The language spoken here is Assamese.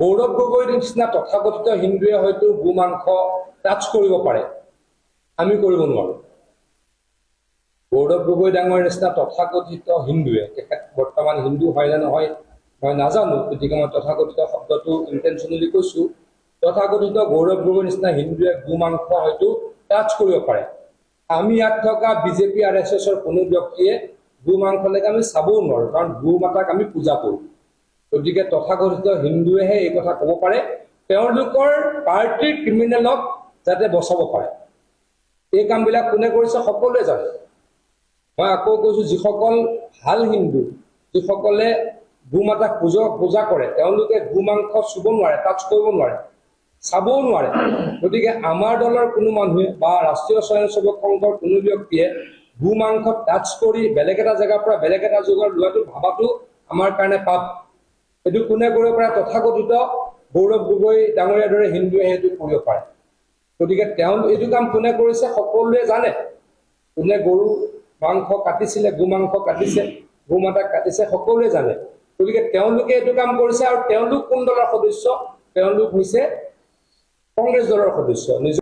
গৌৰৱ গগৈৰ নিচিনা তথাকথিত হিন্দুৱে হয়তো গোমাংস টাচ কৰিব পাৰে, আমি কৰিব নোৱাৰো। গৌৰৱ গগৈ ডাঙৰ নিচিনা তথাকথিত হিন্দুৱে, তেখেত বৰ্তমান হিন্দু হয় নে নহয় মই নাজানো, গতিকে মই তথাকথিত শব্দটো ইণ্টেনশ্যনেলি কৈছো, তথাকথিত গৌৰৱ গগৈৰ নিচিনা হিন্দুৱে গোমাংস হয়তো টাচ কৰিব পাৰে। আমি ইয়াত থকা বিজেপি RSSৰ কোনো ব্যক্তিয়ে গোমাংসলৈকে আমি চাবও নোৱাৰো, কাৰণ গো মাতাক আমি পূজা কৰো। গতিকে তথাকথিত হিন্দুৱেহে এই কথা ক'ব পাৰে, তেওঁলোকৰ পাৰ্টিৰ ক্ৰিমিনেলক যাতে বচাব পাৰে। এই কামবিলাক কোনে কৰিছে সকলোৱে জানে। মই আকৌ কৈছো, যিসকল ভাল হিন্দু, যিসকলে গোমাতাক পূজা কৰে, তেওঁলোকে গোমাংস চুব নোৱাৰে, টাচ কৰিব নোৱাৰে, চাবও নোৱাৰে। গতিকে আমাৰ দলৰ কোনো মানুহে বা ৰাষ্ট্ৰীয় স্বয়ংসেৱক সংঘৰ কোনো ব্যক্তিয়ে গোমাংস টাচ কৰি বেলেগ এটা জেগাৰ পৰা বেলেগ এটা যুগৰ লোৱাটো ভাবাটো আমাৰ কাৰণে পাপ। এইটো কোনে কৰিব পাৰে? তথাকথিত গৌৰৱ গগৈ ডাঙৰীয়াৰ দৰে হিন্দুৱে সেইটো কৰিব পাৰে। গতিকে তেওঁ এইটো কাম কোনে কৰিছে সকলোৱে জানে। কোনে গৰু মাংস কাটিছিলে, গোমাংস কাটিছে, গোমাতাক কাটিছে, সকলোৱে জানে। গতিকে তেওঁলোকে এইটো কাম কৰিছে। আৰু তেওঁলোক কোন দলৰ সদস্য? তেওঁলোক হৈছে কংগ্ৰেছ দলৰ সদস্য।